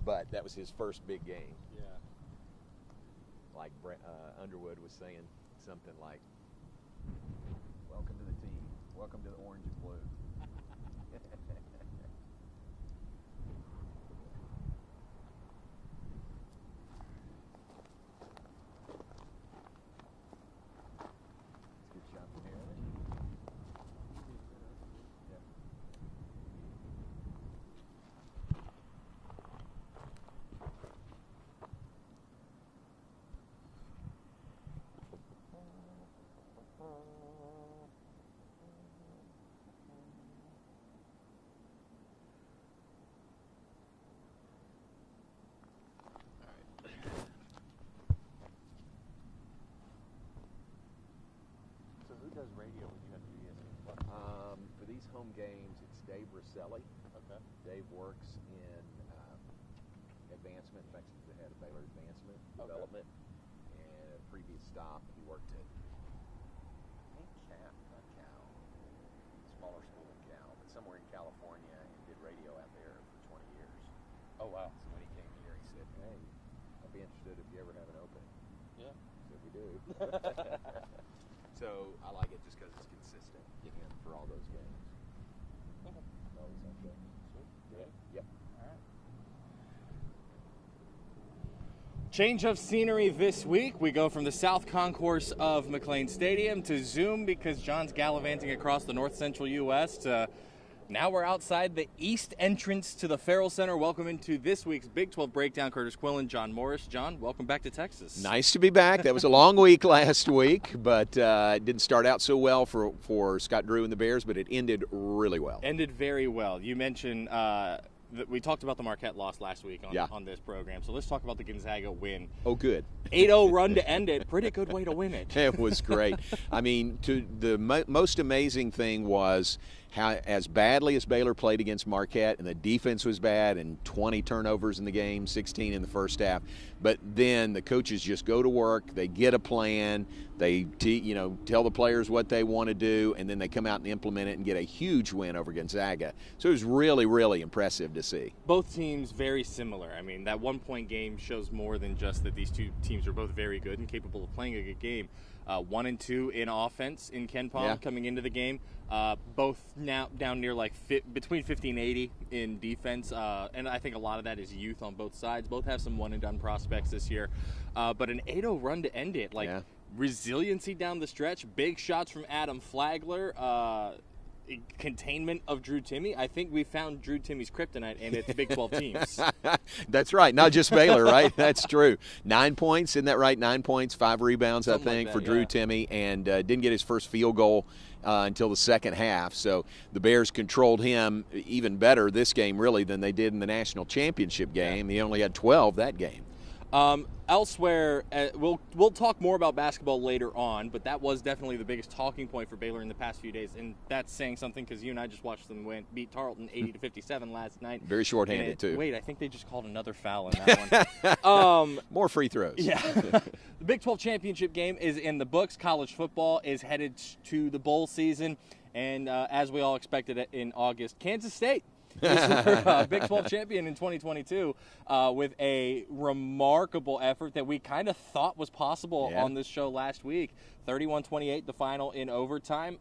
but that was his first big game. Yeah. Like Underwood was saying something like, "Welcome to the team. Welcome to the orange and blue." Good shot from here. Yeah. So who does radio when you have to be in it? For these home games, it's Dave Rosselli. Okay. Dave works in advancement. In fact, he's the head of Baylor Advancement Development. And at a previous stop, he worked at, I think, not Cal, smaller school in Cal, but somewhere in California, and did radio out there for 20 years. Oh, wow. So when he came here, he said, "Hey, I'll be interested if you ever have an opening." Yeah. I said, "We do." So I like it just because it's consistent again for all those games. Okay. Always like that. Sweet. You ready? Yep. All right. Change of scenery this week. We go from the South Concourse of McLean Stadium to Zoom because John's gallivanting across the north central U.S. to now we're outside the east entrance to the Farrell Center. Welcome into this week's Big 12 Breakdown. Kurtis Quillin, John Morris. John, welcome back to Texas. Nice to be back. That was a long week last week, but it didn't start out so well for Scott Drew and the Bears, but it ended really well. Ended very well. You mentioned we talked about the Marquette loss last week on this program, so let's talk about the Gonzaga win. Oh, good. 8-0 run to end it. Pretty good way to win it. It was great. I mean, the most amazing thing was how, as badly as Baylor played against Marquette, and the defense was bad, and 20 turnovers in the game, 16 in the first half, but then the coaches just go to work, they get a plan, they tell the players what they want to do, and then they come out and implement it and get a huge win over Gonzaga. So it was really, really impressive to see. Both teams very similar. I mean, that one-point game shows more than just that these two teams are both very good and capable of playing a good game. 1 and 2 in offense in Ken Pom coming into the game. Both now down near between 50 and 80 in defense, and I think a lot of that is youth on both sides. Both have some one-and-done prospects this year, but an 8-0 run to end it. Resiliency down the stretch, big shots from Adam Flagler, containment of Drew Timme. I think we found Drew Timme's kryptonite, and it's Big 12 teams. That's right. Not just Baylor, right? That's true. 9 points, isn't that right? 9 points, 5 rebounds, Something I think, like that, for Drew Timme, and didn't get his first field goal until the second half. So the Bears controlled him even better this game, really, than they did in the national championship game. He only had 12 that game. Elsewhere, we'll talk more about basketball later on, but that was definitely the biggest talking point for Baylor in the past few days, and that's saying something because you and I just watched them beat Tarleton 80-57 last night. Very shorthanded too. Wait, I think they just called another foul in that one. More free throws. Yeah. The Big 12 championship game is in the books. College football is headed to the bowl season, and as we all expected in August, Kansas State is Big 12 champion in 2022 with a remarkable effort that we kind of thought was possible on this show last week. 31-28, the final in overtime.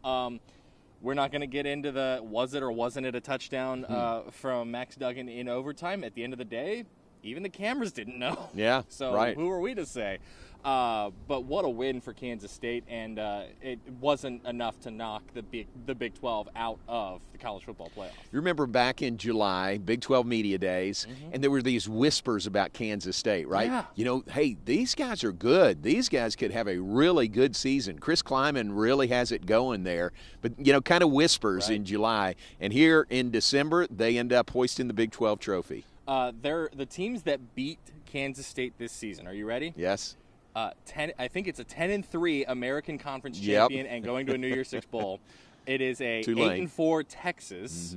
We're not going to get into the was it or wasn't it a touchdown from Max Duggan in overtime. At the end of the day, even the cameras didn't know. Yeah, so right. Who are we to say? But what a win for Kansas State, and it wasn't enough to knock the Big 12 out of the college football playoff. You remember back in July, Big 12 Media Days, and there were these whispers about Kansas State, right? Yeah. Hey, these guys are good. These guys could have a really good season. Chris Kleiman really has it going there. But, kind of whispers in July. And here in December, they end up hoisting the Big 12 trophy. They're the teams that beat Kansas State this season. Are you ready? Yes. I think it's a 10-3 American Conference champion and going to a New Year's Six bowl. It is a 8-4 Texas,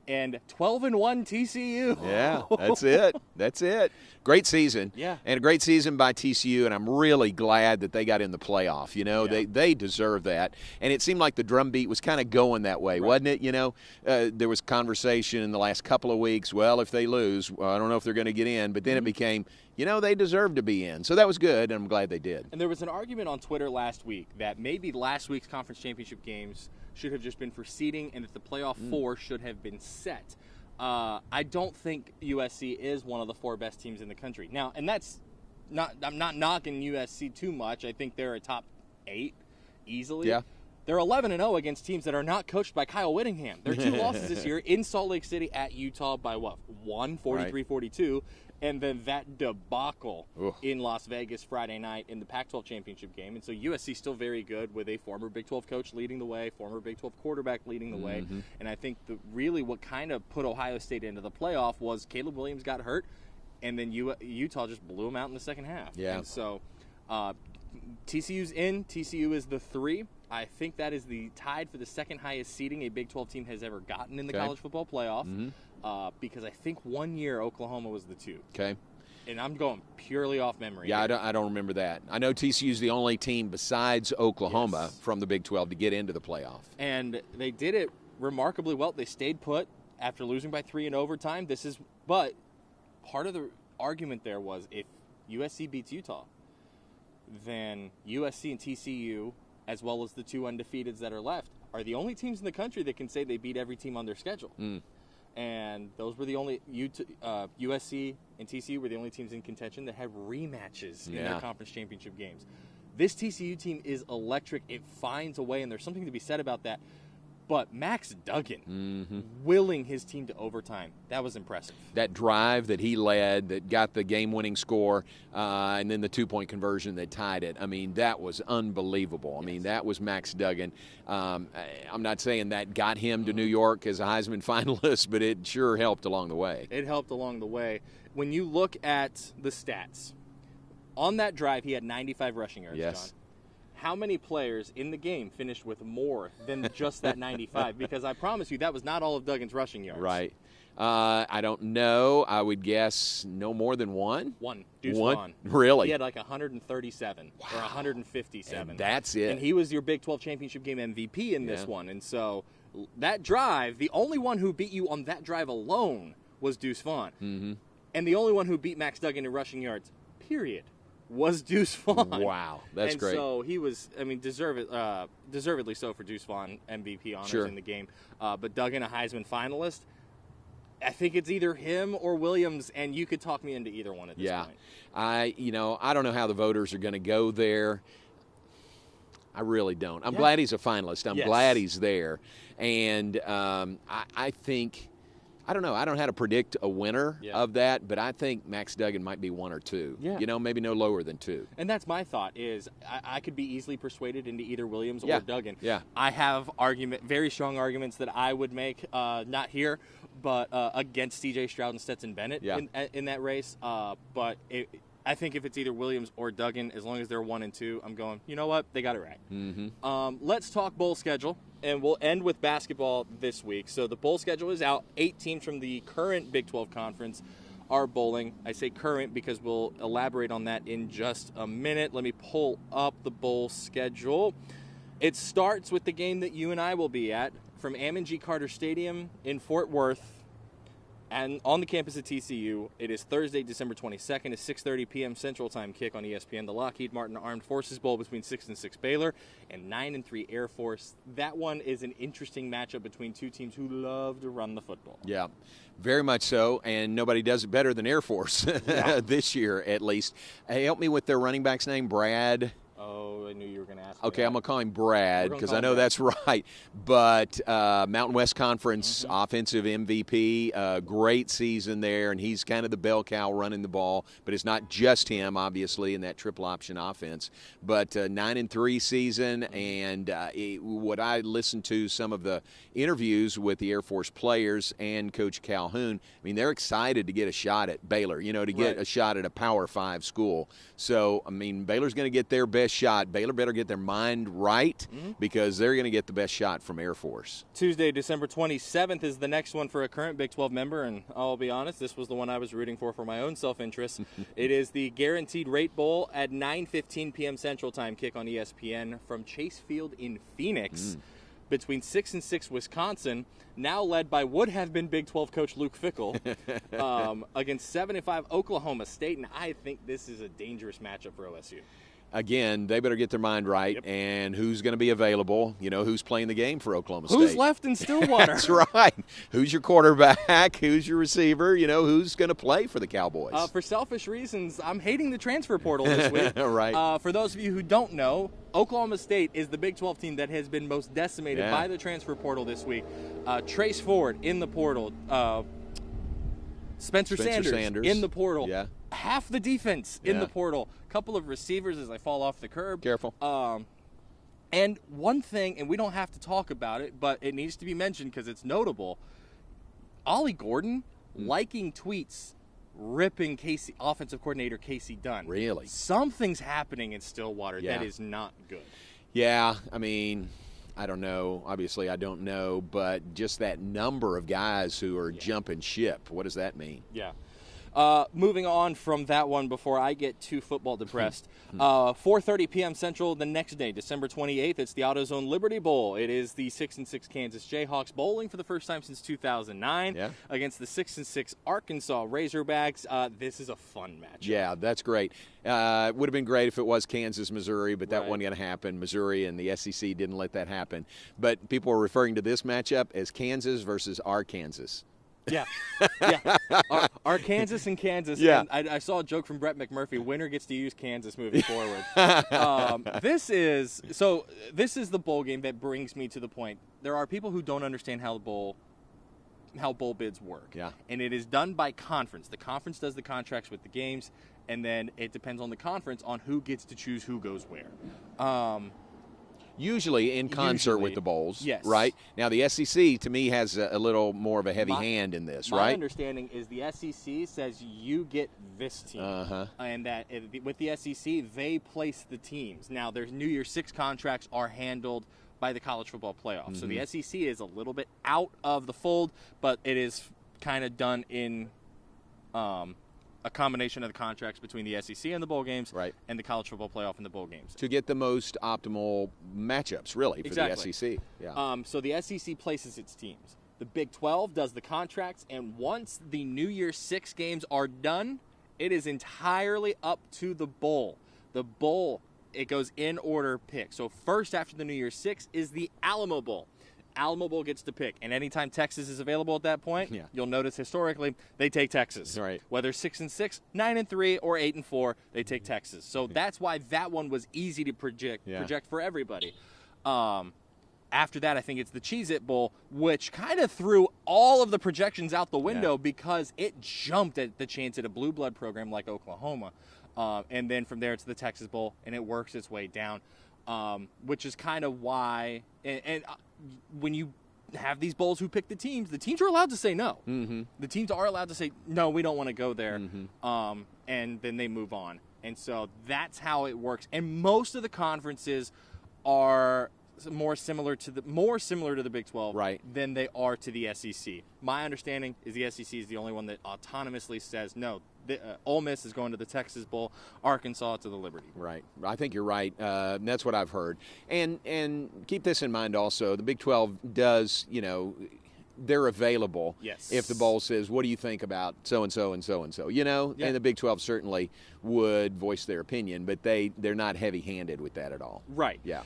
And 12-1 TCU. Yeah, that's it. That's it. Great season. Yeah. And a great season by TCU, and I'm really glad that they got in the playoff. You know, they deserve that. And it seemed like the drumbeat was kind of going that way, wasn't it? You know, there was conversation in the last couple of weeks, well, if they lose, I don't know if they're going to get in. But then it became, you know, they deserve to be in. So that was good, and I'm glad they did. And there was an argument on Twitter last week that maybe last week's conference championship games should have just been for seeding and that the playoff 4 should have been set. I don't think USC is one of the 4 best teams in the country. Now, and that's not, I'm not knocking USC too much. I think they're a top 8 easily. Yeah. They're 11-0 against teams that are not coached by Kyle Whittingham. Their 2 losses this year in Salt Lake City at Utah by what? 43-42. And then that debacle in Las Vegas Friday night in the Pac-12 championship game. And so USC still very good with a former Big 12 coach leading the way, former Big 12 quarterback leading the way. And I think really what kind of put Ohio State into the playoff was Caleb Williams got hurt, and then Utah just blew him out in the second half. Yeah. And so TCU's in. TCU is the 3. I think that is the tied for the second highest seeding a Big 12 team has ever gotten in the college football playoff. Because I think one year Oklahoma was the 2. Okay. And I'm going purely off memory. Yeah, I don't remember that. I know TCU's the only team besides Oklahoma from the Big 12 to get into the playoff. And they did it remarkably well. They stayed put after losing by 3 in overtime. But part of the argument there was if USC beats Utah, then USC and TCU, as well as the 2 undefeateds that are left, are the only teams in the country that can say they beat every team on their schedule. And those were the only USC and TCU were the only teams in contention that had rematches in their conference championship games. This TCU team is electric. It finds a way, and there's something to be said about that. But Max Duggan willing his team to overtime, that was impressive. That drive that he led that got the game-winning score and then the 2-point conversion that tied it, I mean, that was unbelievable. I mean, that was Max Duggan. I'm not saying that got him to New York as a Heisman finalist, but it sure helped along the way. It helped along the way. When you look at the stats, on that drive he had 95 rushing yards, John. How many players in the game finished with more than just that 95? Because I promise you that was not all of Duggan's rushing yards. Right. I don't know. I would guess no more than one. Deuce Vaughn. Really? He had like 137 or 157. And that's it. And he was your Big 12 championship game MVP in this one. And so that drive, the only one who beat you on that drive alone was Deuce Vaughn. And the only one who beat Max Duggan in rushing yards, period, was Deuce Vaughn. Wow, that's great. And so he was, I mean, deservedly so for Deuce Vaughn MVP honors in the game. But Duggan, a Heisman finalist, I think it's either him or Williams, and you could talk me into either one at this point. I don't know how the voters are going to go there. I really don't. I'm glad he's a finalist. I'm glad he's there. And I think, I don't know. I don't know how to predict a winner of that, but I think Max Duggan might be 1 or 2. You know, maybe no lower than 2. And that's my thought is I could be easily persuaded into either Williams or Duggan. Yeah. I have very strong arguments that I would make, not here, but against C.J. Stroud and Stetson Bennett in that race. But I think if it's either Williams or Duggan, as long as they're 1 and 2, I'm going, you know what? They got it right. Let's talk bowl schedule. And we'll end with basketball this week. So the bowl schedule is out. 8 teams from the current Big 12 conference are bowling. I say current because we'll elaborate on that in just a minute. Let me pull up the bowl schedule. It starts with the game that you and I will be at from Ammon G. Carter Stadium in Fort Worth. And on the campus at TCU, it is Thursday, December 22nd, a 6:30 p.m. Central Time kick on ESPN. The Lockheed Martin Armed Forces Bowl between 6-6 Baylor and 9-3 Air Force. That one is an interesting matchup between 2 teams who love to run the football. Yeah, very much so, and nobody does it better than Air Force this year, at least. Hey, help me with their running back's name, Brad. Oh, I knew you were going to ask. Okay, I'm going to call him Brad because I know that's right. But Mountain West Conference offensive MVP, great season there, and he's kind of the bell cow running the ball. But it's not just him, obviously, in that triple option offense. But 9-3 season, and what I listened to some of the interviews with the Air Force players and Coach Calhoun, I mean, they're excited to get a shot at Baylor, you know, to get a shot at a Power 5 school. So, I mean, Baylor's going to get their best shot. Baylor better get their mind right because they're going to get the best shot from Air Force. Tuesday, December 27th is the next one for a current Big 12 member, and I'll be honest, this was the one I was rooting for my own self-interest. It is the Guaranteed Rate Bowl at 9:15 p.m. Central Time, kick on ESPN from Chase Field in Phoenix. Between 6 and 6 Wisconsin, now led by would have been Big 12 coach Luke Fickell, against 7 and 5 Oklahoma State, and I think this is a dangerous matchup for OSU. Again, they better get their mind right, and who's going to be available, who's playing the game for Oklahoma State. Who's left in Stillwater? That's right. Who's your quarterback? Who's your receiver? Who's going to play for the Cowboys? For selfish reasons, I'm hating the transfer portal this week. Right. For those of you who don't know, Oklahoma State is the Big 12 team that has been most decimated by the transfer portal this week. Trace Ford in the portal. Spencer Sanders in the portal. Yeah. Half the defense in the portal. Couple of receivers as they fall off the curb. Careful. And one thing, and we don't have to talk about it, but it needs to be mentioned because it's notable. Ollie Gordon liking tweets ripping offensive coordinator Casey Dunn. Really? Something's happening in Stillwater that is not good. Yeah, I mean, I don't know. Obviously, I don't know, but just that number of guys who are jumping ship, what does that mean? Yeah. Moving on from that one before I get too football depressed. 4:30 p.m. Central the next day, December 28th. It's the AutoZone Liberty Bowl. It is the 6-6 Kansas Jayhawks bowling for the first time since 2009 against the 6-6 Arkansas Razorbacks. This is a fun matchup. Yeah, that's great. It would have been great if it was Kansas, Missouri, but that wasn't going to happen. Missouri and the SEC didn't let that happen. But people are referring to this matchup as Kansas versus Arkansas. Yeah. Arkansas and Kansas. Yeah. And I saw a joke from Brett McMurphy. Winner gets to use Kansas moving forward. This is the bowl game that brings me to the point. There are people who don't understand how bowl bids work. Yeah. And it is done by conference. The conference does the contracts with the games, and then it depends on the conference on who gets to choose who goes where. Usually in concert with the bowls, yes. Right? Now, the SEC, to me, has a little more of a heavy hand in this, right? My understanding is the SEC says you get this team. And that with the SEC, they place the teams. Now, their New Year's Six contracts are handled by the College Football Playoff. So the SEC is a little bit out of the fold, but it is kind of done in a combination of the contracts between the SEC and the bowl games and the College Football Playoff and the bowl games. To get the most optimal matchups, really, for the SEC. Yeah. So the SEC places its teams. The Big 12 does the contracts, and once the New Year's Six games are done, it is entirely up to the bowl. The bowl, it goes in order pick. So first after the New Year's Six is the Alamo Bowl. Alamo Bowl gets to pick, and anytime Texas is available at that point, you'll notice historically they take Texas. Right. Whether 6-6, 9-3, or 8-4, they take Texas. So that's why that one was easy to project for everybody. After that, I think it's the Cheez-It Bowl, which kind of threw all of the projections out the window because it jumped at the chance at a blue blood program like Oklahoma. And then from there it's the Texas Bowl, and it works its way down, which is kind of why and when you have these bowls who pick the teams are allowed to say no. The teams are allowed to say, no, we don't want to go there, and then they move on. And so that's how it works. And most of the conferences are more similar to the Big 12 than they are to the SEC. My understanding is the SEC is the only one that autonomously says, no, Ole Miss is going to the Texas Bowl, Arkansas to the Liberty. Right. I think you're right. That's what I've heard. And keep this in mind also. The Big 12 does, they're available if the bowl says, what do you think about so-and-so and so-and-so, And the Big 12 certainly would voice their opinion, but they're not heavy-handed with that at all. Right. Yeah.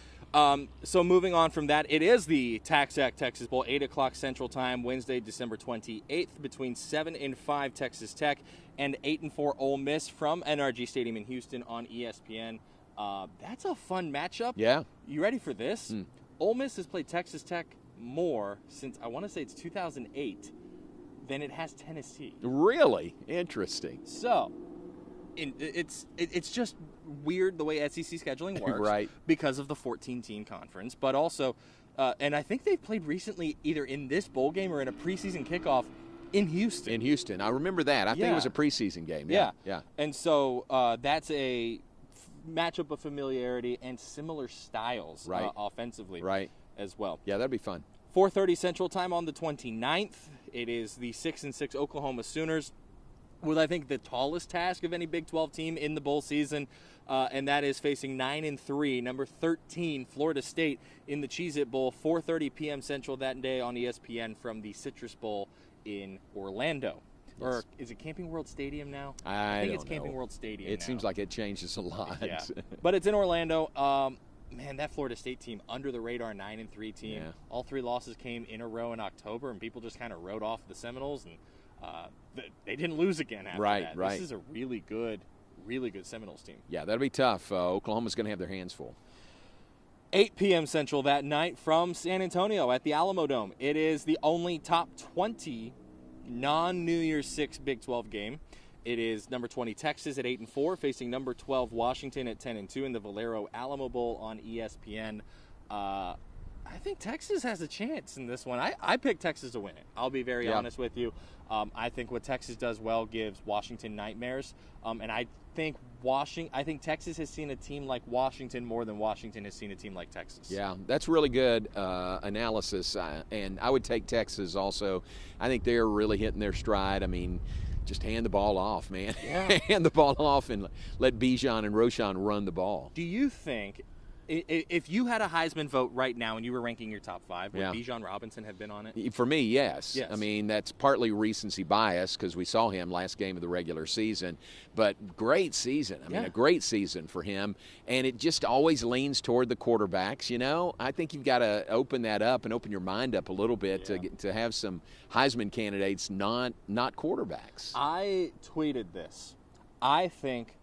So moving on from that, it is the TaxAct Texas Bowl, 8 o'clock Central Time, Wednesday, December 28th, between 7 and 5 Texas Tech and 8 and 4 Ole Miss from NRG Stadium in Houston on ESPN. That's a fun matchup. Yeah. You ready for this? Ole Miss has played Texas Tech more since, I want to say it's 2008, than it has Tennessee. Really? Interesting. So, it's just weird the way SEC scheduling works because of the 14-team conference, but also, and I think they've played recently either in this bowl game or in a preseason kickoff in Houston. In Houston. I remember that. I think it was a preseason game. Yeah. And so that's a matchup of familiarity and similar styles offensively as well. Yeah, that'd be fun. 4:30 Central Time on the 29th. It is the 6-6 Oklahoma Sooners with, I think, the tallest task of any Big 12 team in the bowl season, and that is facing 9-3, number 13, Florida State in the Cheez-It Bowl, 4:30 p.m. Central that day on ESPN from the Citrus Bowl in Orlando. Yes. Or is it Camping World Stadium now? I think don't it's Camping know. World Stadium It now. seems like it changes a lot. Yeah. But it's in Orlando. Man, that Florida State team, under the radar 9-3 team. Yeah. All 3 losses came in a row in October, and people just kind of wrote off the Seminoles, and they didn't lose again after that. Right. This is a really good Seminoles team. Yeah, that'll be tough. Oklahoma's going to have their hands full. 8 p.m. Central that night from San Antonio at the Alamo Dome. It is the only top 20 non-New Year's 6 Big 12 game. It is number 20 Texas at 8-4, facing number 12 Washington at 10-2 in the Valero Alamo Bowl on ESPN. I think Texas has a chance in this one. I picked Texas to win it. I'll be very honest with you. I think what Texas does well gives Washington nightmares, and I think Texas has seen a team like Washington more than Washington has seen a team like Texas. Yeah, that's really good analysis, and I would take Texas also. I think they're really hitting their stride. I mean, just hand the ball off, man. Yeah. Hand the ball off and let Bijan and Roshan run the ball. Do you think, if you had a Heisman vote right now and you were ranking your top 5, would Bijan Robinson have been on it? For me, yes. I mean, that's partly recency bias because we saw him last game of the regular season. But great season. I mean, a great season for him. And it just always leans toward the quarterbacks, you know. I think you've got to open that up and open your mind up a little bit to have some Heisman candidates not quarterbacks. I tweeted this. I think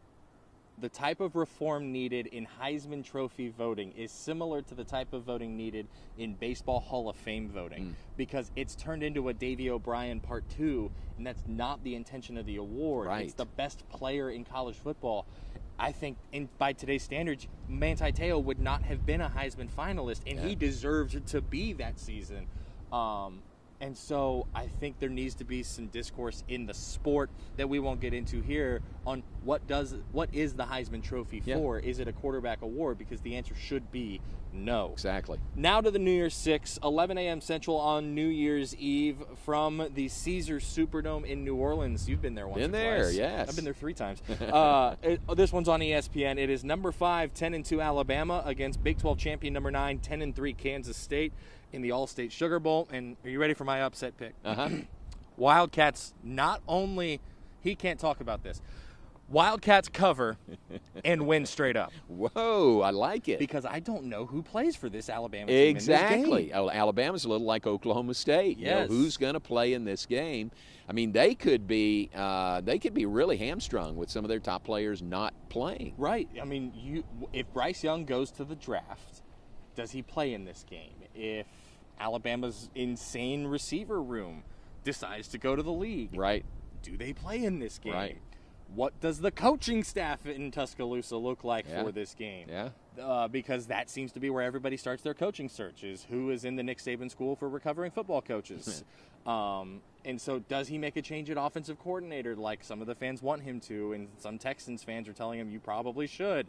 the type of reform needed in Heisman Trophy voting is similar to the type of voting needed in Baseball Hall of Fame voting because it's turned into a Davey O'Brien Part 2, and that's not the intention of the award. Right. It's the best player in college football. I think by today's standards, Manti Te'o would not have been a Heisman finalist, and he deserved to be that season. And so I think there needs to be some discourse in the sport that we won't get into here on what is the Heisman Trophy for? Is it a quarterback award? Because the answer should be no. Exactly. Now to the New Year's 6, 11 a.m. Central on New Year's Eve from the Caesars Superdome in New Orleans. You've been there once or twice. Yes. I've been there 3 times. This one's on ESPN. It is number 5, 10-2 Alabama against Big 12 champion number 9, 10-3 Kansas State in the All-State Sugar Bowl. And are you ready for my upset pick? Wildcats he can't talk about this. Wildcats cover and win straight up. Whoa, I like it. Because I don't know who plays for this Alabama team Exactly. in this game. Alabama's a little like Oklahoma State. Yes. You know, who's going to play in this game? I mean, they could be really hamstrung with some of their top players not playing. Right. I mean, if Bryce Young goes to the draft, does he play in this game? If Alabama's insane receiver room decides to go to the league, right? Do they play in this game? Right. What does the coaching staff in Tuscaloosa look like for this game? Yeah. Because that seems to be where everybody starts their coaching search, is who is in the Nick Saban School for Recovering Football Coaches. And so does he make a change at offensive coordinator like some of the fans want him to, and some Texans fans are telling him you probably should?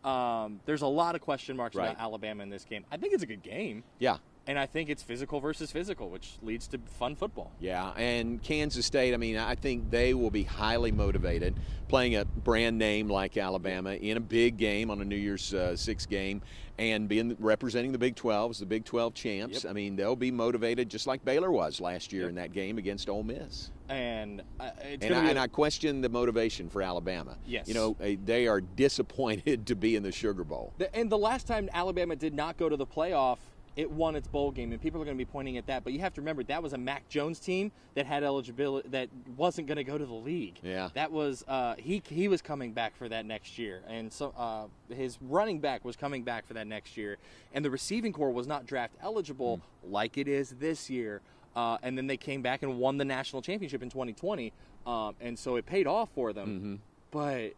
There's a lot of question marks about Alabama in this game. I think it's a good game. Yeah. And I think it's physical versus physical, which leads to fun football. Yeah, and Kansas State, I mean, I think they will be highly motivated playing a brand name like Alabama in a big game on a New Year's 6 game and representing the Big 12 as the Big 12 champs. Yep. I mean, they'll be motivated just like Baylor was last year in that game against Ole Miss. And I question the motivation for Alabama. Yes. You know, they are disappointed to be in the Sugar Bowl. And the last time Alabama did not go to the playoff, it won its bowl game, and people are going to be pointing at that. But you have to remember, that was a Mac Jones team that had eligibility, that wasn't going to go to the league. Yeah. That was he was coming back for that next year, and so his running back was coming back for that next year, and the receiving corps was not draft eligible like it is this year. And then they came back and won the national championship in 2020, and so it paid off for them. But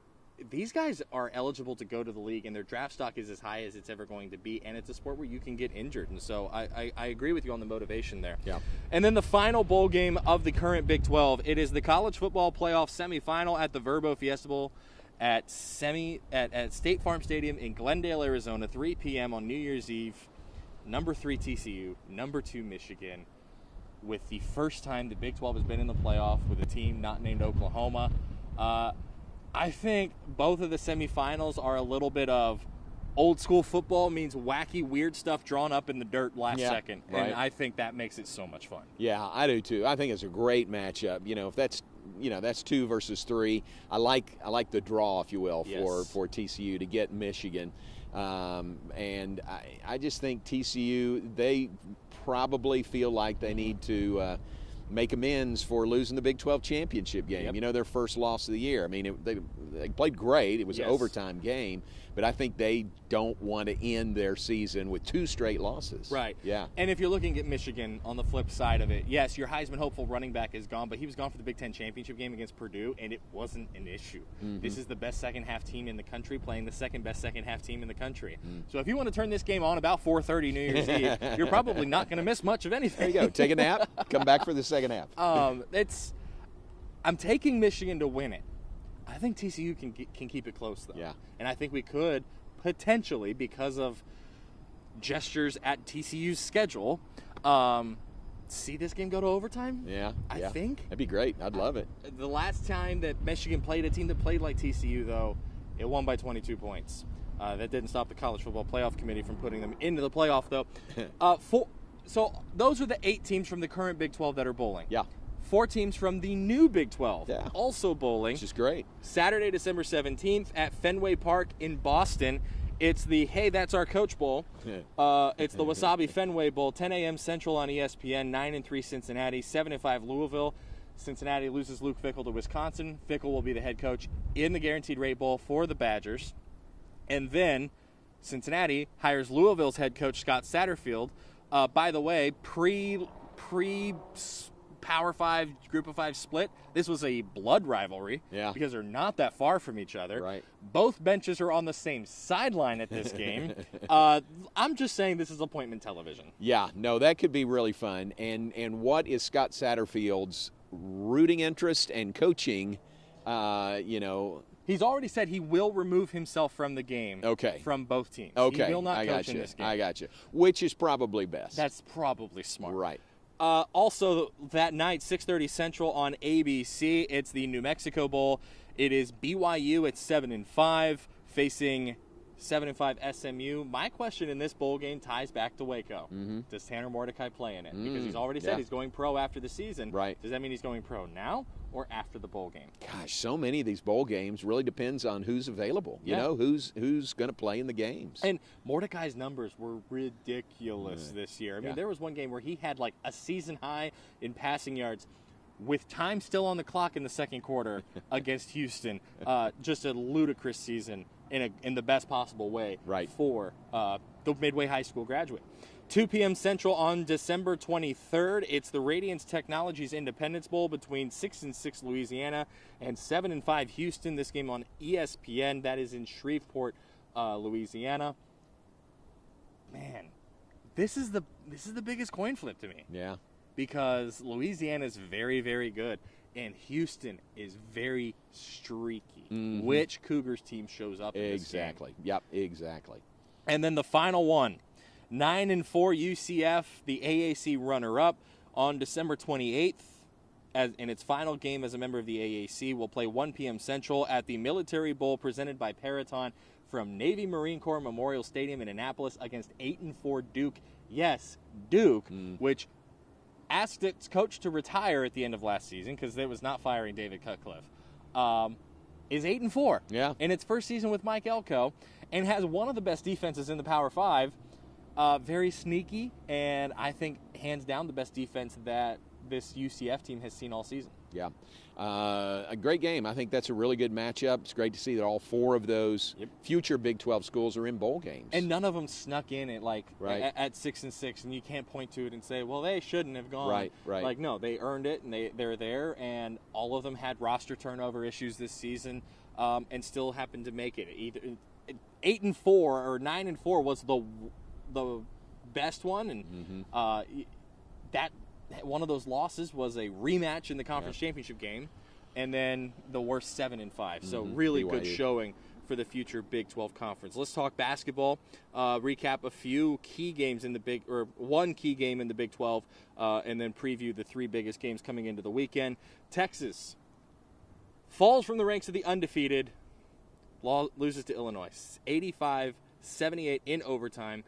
these guys are eligible to go to the league, and their draft stock is as high as it's ever going to be, and it's a sport where you can get injured. And so I agree with you on the motivation there. Yeah. And then the final bowl game of the current Big 12, it is the college football playoff semifinal at the Verbo Fiesta Bowl at State Farm Stadium in Glendale, Arizona, 3 p.m. on New Year's Eve. Number 3 TCU, number 2 Michigan, with the first time the Big 12 has been in the playoff with a team not named Oklahoma. I think both of the semifinals are a little bit of old school football, means wacky, weird stuff drawn up in the dirt last second. Right. And I think that makes it so much fun. Yeah, I do too. I think it's a great matchup. If that's 2 versus 3. I like the draw, if you will, for TCU to get Michigan. And I just think TCU, they probably feel like they need to make amends for losing the Big 12 championship game. Yep. Their first loss of the year. I mean, they played great. It was an overtime game. But I think they don't want to end their season with 2 straight losses. Right. Yeah. And if you're looking at Michigan on the flip side of it, yes, your Heisman hopeful running back is gone, but he was gone for the Big Ten championship game against Purdue, and it wasn't an issue. Mm-hmm. This is the best second-half team in the country playing the second-best second-half team in the country. So if you want to turn this game on about 4:30 New Year's Eve, you're probably not going to miss much of anything. There you go. Take a nap. Come back for the second half. I'm taking Michigan to win it. I think TCU can keep it close, though. Yeah. And I think we could potentially, because of gestures at TCU's schedule, see this game go to overtime. Yeah. I think. That'd be great. I'd love it. The last time that Michigan played a team that played like TCU, though, it won by 22 points. That didn't stop the College Football Playoff Committee from putting them into the playoff, though. So those are the 8 teams from the current Big 12 that are bowling. Yeah. 4 teams from the new Big 12, also bowling. Which is great. Saturday, December 17th at Fenway Park in Boston. It's the Hey, That's Our Coach Bowl. It's the Wasabi Fenway Bowl, 10 a.m. Central on ESPN, 9-3 Cincinnati, 7-5 Louisville. Cincinnati loses Luke Fickell to Wisconsin. Fickell will be the head coach in the Guaranteed Rate Bowl for the Badgers. And then Cincinnati hires Louisville's head coach, Scott Satterfield. By the way, pre Power 5, Group of 5 split, this was a blood rivalry because they're not that far from each other. Right. Both benches are on the same sideline at this game. I'm just saying this is appointment television. Yeah, no, that could be really fun. And what is Scott Satterfield's rooting interest and coaching, He's already said he will remove himself from the game from both teams. Okay. He will not coach in this game. I got you. Which is probably best. That's probably smart. Right. Also, that night, 6:30 Central on ABC, it's the New Mexico Bowl. It is BYU at 7-5, facing 7-5 SMU. My question in this bowl game ties back to Waco. Mm-hmm. Does Tanner Mordecai play in it? Because he's already said he's going pro after the season. Right. Does that mean he's going pro now or after the bowl game? Gosh, so many of these bowl games really depends on who's available. You know, who's going to play in the games. And Mordecai's numbers were ridiculous this year. I mean, there was one game where he had like a season high in passing yards with time still on the clock in the second quarter against Houston. Just a ludicrous season in the best possible way for the Midway High School graduate. 2 p.m. Central on December 23rd. It's the Radiance Technologies Independence Bowl between 6-6 Louisiana and 7-5 Houston. This game on ESPN. That is in Shreveport, Louisiana. Man, this is the biggest coin flip to me. Yeah. Because Louisiana is very, very good, and Houston is very streaky. Mm-hmm. Which Cougars team shows up in this game? Exactly. Yep, exactly. And then the final one, 9-4 UCF, the AAC runner-up, on December 28th. In its final game as a member of the AAC, will play 1 p.m. Central at the Military Bowl presented by Peraton from Navy Marine Corps Memorial Stadium in Annapolis against 8-4 Duke. Yes, Duke, which asked its coach to retire at the end of last season because it was not firing David Cutcliffe, is 8-4 in its first season with Mike Elko, and has one of the best defenses in the Power 5. Very sneaky, and I think hands down the best defense that this UCF team has seen all season. Yeah. A great game. I think that's a really good matchup. It's great to see that all 4 of those future Big 12 schools are in bowl games. And none of them snuck in at at 6-6, and you can't point to it and say, well, they shouldn't have gone. Right. Like, no, they earned it, and they're there, and all of them had roster turnover issues this season, and still happened to make it. Either 8-4 or 9-4 was the best one, and that one of those losses was a rematch in the conference championship game and then the worst 7-5. So really good showing for the future Big 12 Conference. Let's talk basketball. Recap a few key games in the one key game in the Big 12, and then preview the 3 biggest games coming into the weekend. Texas falls from the ranks of the undefeated, loses to Illinois, 85-78 in overtime.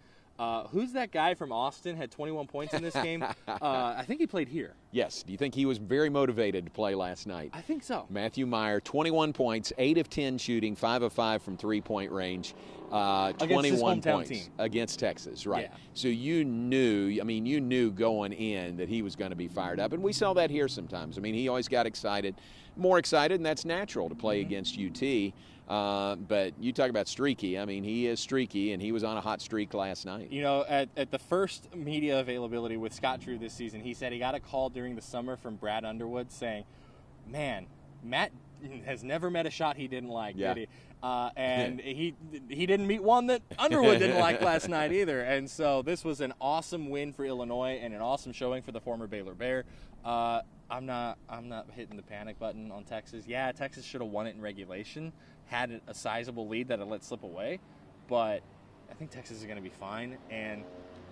Who's that guy from Austin? Had 21 points in this game. I think he played here. Yes. Do you think he was very motivated to play last night? I think so. Matthew Meyer, 21 points, 8 of 10 shooting, 5 of 5 from three-point range. 21 points against Texas, right? Yeah. So you knew going in that he was going to be fired up, and we saw that here sometimes. I mean, he always got more excited, and that's natural to play against UT. But you talk about streaky. I mean, he is streaky, and he was on a hot streak last night. You know, at the first media availability with Scott Drew this season, he said he got a call during the summer from Brad Underwood saying, man, Matt has never met a shot he didn't like, did he? And he didn't meet one that Underwood didn't like last night either. And so this was an awesome win for Illinois and an awesome showing for the former Baylor Bear. I'm not hitting the panic button on Texas. Yeah, Texas should have won it in regulation, had a sizable lead that it let slip away, but I think Texas is going to be fine. And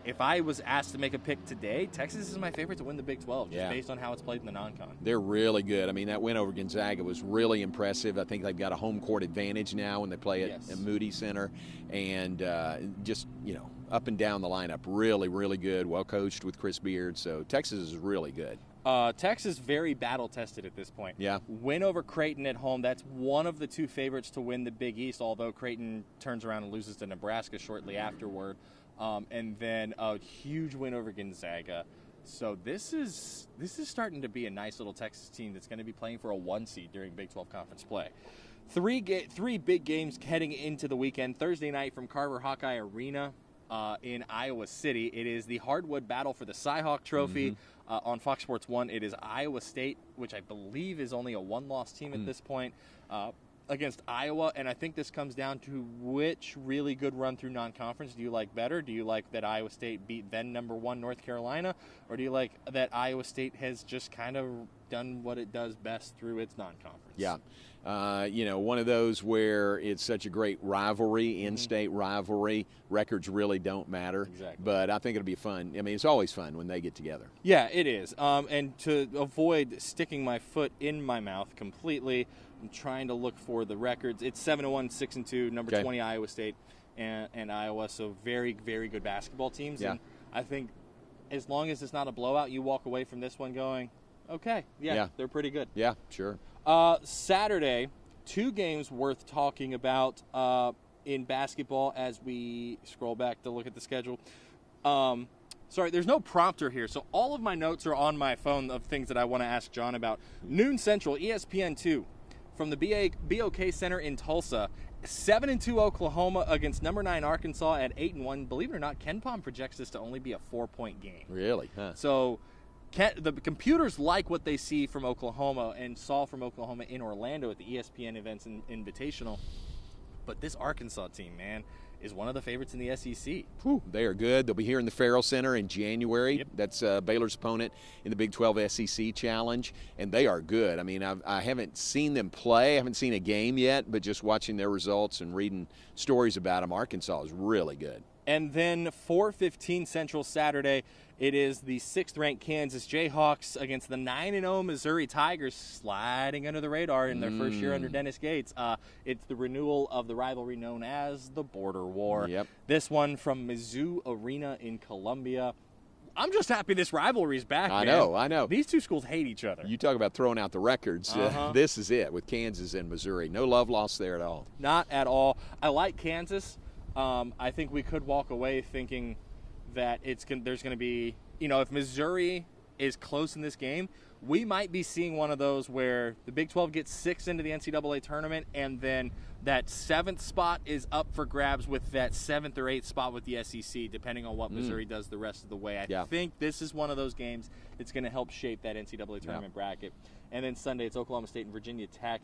if I was asked to make a pick today, Texas is my favorite to win the Big 12, just based on how it's played in the non-con. They're really good. I mean, that win over Gonzaga was really impressive. I think they've got a home court advantage now when they play at Moody Center. And just, up and down the lineup, really, really good, well coached with Chris Beard. So Texas is really good. Texas very battle-tested at this point. Yeah. Win over Creighton at home. That's one of the 2 favorites to win the Big East, although Creighton turns around and loses to Nebraska shortly afterward. And then a huge win over Gonzaga. So this is starting to be a nice little Texas team that's going to be playing for a 1 seed during Big 12 Conference play. 3 big games heading into the weekend. Thursday night from Carver Hawkeye Arena in Iowa City. It is the hardwood battle for the Cy-Hawk Trophy. On Fox Sports 1, it is Iowa State, which I believe is only a 1-loss team at this point, against Iowa. And I think this comes down to which really good run-through non-conference do you like better? Do you like that Iowa State beat then number 1 North Carolina? Or do you like that Iowa State has just kind of done what it does best through its non-conference? Yeah. One of those where it's such a great rivalry, in-state rivalry. Records really don't matter. Exactly. But I think it'll be fun. I mean, it's always fun when they get together. Yeah, it is. And to avoid sticking my foot in my mouth completely, I'm trying to look for the records. It's 7-1, 6-2, number 20 Iowa State and Iowa. So very, very good basketball teams. Yeah. And I think as long as it's not a blowout, you walk away from this one going, okay, they're pretty good. Yeah, sure. Saturday, 2 games worth talking about in basketball as we scroll back to look at the schedule. Sorry, there's no prompter here, so all of my notes are on my phone of things that I want to ask John about. Noon Central, ESPN2, from the BOK Center in Tulsa. 7-2 Oklahoma against number 9 Arkansas at 8-1. Believe it or not, KenPom projects this to only be a 4-point game. Really? Huh. So the computers like what they see from Oklahoma and saw from Oklahoma in Orlando at the ESPN Events Invitational. But this Arkansas team, man, is one of the favorites in the SEC. Whew, they are good. They'll be here in the Farrell Center in January. Yep. That's Baylor's opponent in the Big 12 SEC Challenge, and they are good. I mean, I haven't seen them play. I haven't seen a game yet, but just watching their results and reading stories about them, Arkansas is really good. And then 4:15 Central Saturday, it is the 6th-ranked Kansas Jayhawks against the 9-0 Missouri Tigers, sliding under the radar in their first year under Dennis Gates. It's the renewal of the rivalry known as the Border War. Yep. This one from Mizzou Arena in Columbia. I'm just happy this rivalry's back, man. I know. These 2 schools hate each other. You talk about throwing out the records. This is it with Kansas and Missouri. No love lost there at all. Not at all. I like Kansas. I think we could walk away thinking that there's going to be, if Missouri is close in this game, we might be seeing one of those where the Big 12 gets 6 into the NCAA tournament, and then that 7th spot is up for grabs with that 7th or 8th spot with the SEC, depending on what Missouri does the rest of the way. I think this is one of those games that's going to help shape that NCAA tournament bracket. And then Sunday, it's Oklahoma State and Virginia Tech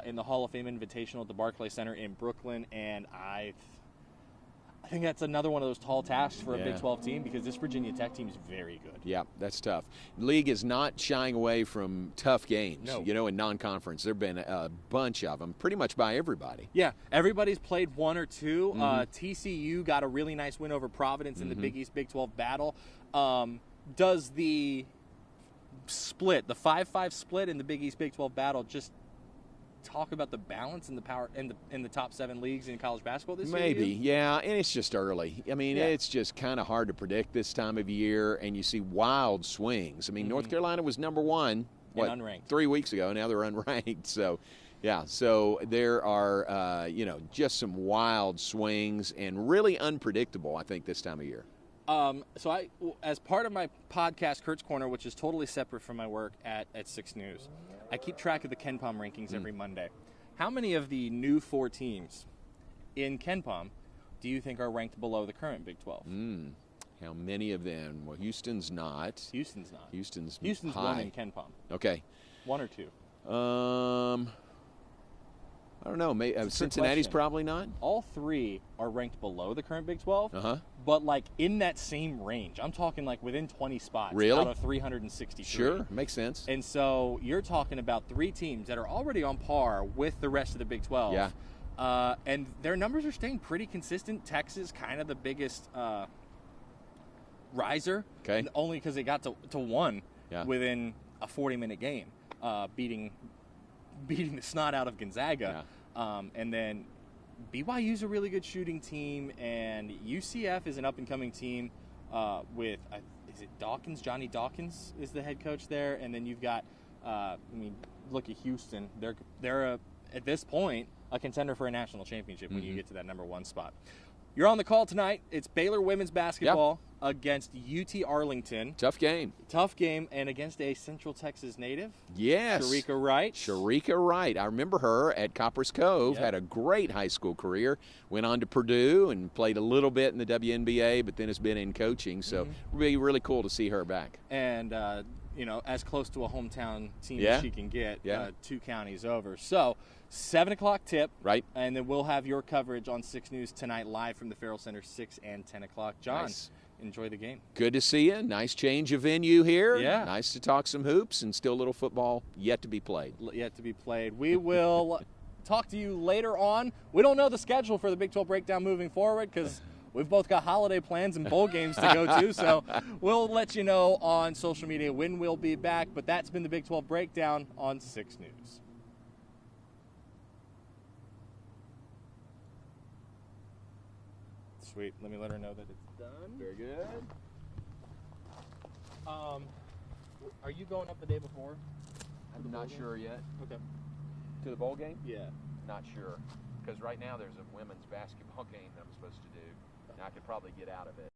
in the Hall of Fame Invitational at the Barclays Center in Brooklyn, and I think that's another one of those tall tasks for a Yeah. Big 12 team because this Virginia Tech team is very good. Yeah, that's tough. League is not shying away from tough games. No. You know, in non-conference, there've been a bunch of them, pretty much by everybody. Yeah, everybody's played one or two. TCU got a really nice win over Providence in the Big East Big 12 battle. Does the split, the 5-5 split in the Big East Big 12 battle, just talk about the balance and the power in the top 7 leagues in college basketball this year? Maybe, yeah, and it's just early. I mean, Yeah. it's just kind of hard to predict this time of year, and you see wild swings. I mean, North Carolina was number 1, unranked. 3 weeks ago. Now they're unranked. So, yeah, so there are, just some wild swings and really unpredictable, I think, this time of year. So as part of my podcast, Kurt's Corner, which is totally separate from my work at 6 News, I keep track of the KenPom rankings every Monday. How many of the new 4 teams in KenPom do you think are ranked below the current Big 12? How many of them? Well, Houston's not. Houston's not. Houston's one high. in KenPom. Okay. 1 or 2. I don't know. Cincinnati's question. probably not. All 3 are ranked below the current Big 12, Uh-huh. but like in that same range. I'm talking like within 20 spots Really? out of 363. Sure, makes sense. And so you're talking about 3 teams that are already on par with the rest of the Big 12. Yeah. And their numbers are staying pretty consistent. Texas, kind of the biggest riser. Okay. Only because they got to 1 Yeah. within a 40-minute game, beating the snot out of Gonzaga. And then BYU's a really good shooting team, and UCF is an up-and-coming team with, is it Dawkins? Johnny Dawkins is the head coach there. And then you've got, look at Houston. They're at this point, a contender for a national championship when you get to that number 1 spot. You're on the call tonight. It's Baylor women's basketball against UT Arlington. Tough game. Tough game, and against a Central Texas native. Yes. Sharika Wright. Sharika Wright. I remember her at Copper's Cove. Yep. Had a great high school career. Went on to Purdue and played a little bit in the WNBA, but then has been in coaching. So really, really cool to see her back. And, as close to a hometown team Yeah. as she can get, Yeah. 2 counties over. So, 7 o'clock tip. Right. And then we'll have your coverage on 6 News tonight live from the Farrell Center, 6 and 10 o'clock. John, Nice. enjoy the game. Good to see you. Nice change of venue here. Yeah. Nice to talk some hoops and still a little football yet to be played. Yet to be played. We will talk to you later on. We don't know the schedule for the Big 12 breakdown moving forward because we've both got holiday plans and bowl games to go to. So we'll let you know on social media when we'll be back. But that's been the Big 12 breakdown on 6 News. Sweet. Let me let her know that it's done. Very good. Are you going up the day before? I'm not sure yet. Okay. To the bowl game? Yeah. Not sure. Because right now there's a women's basketball game that I'm supposed to do. And I could probably get out of it.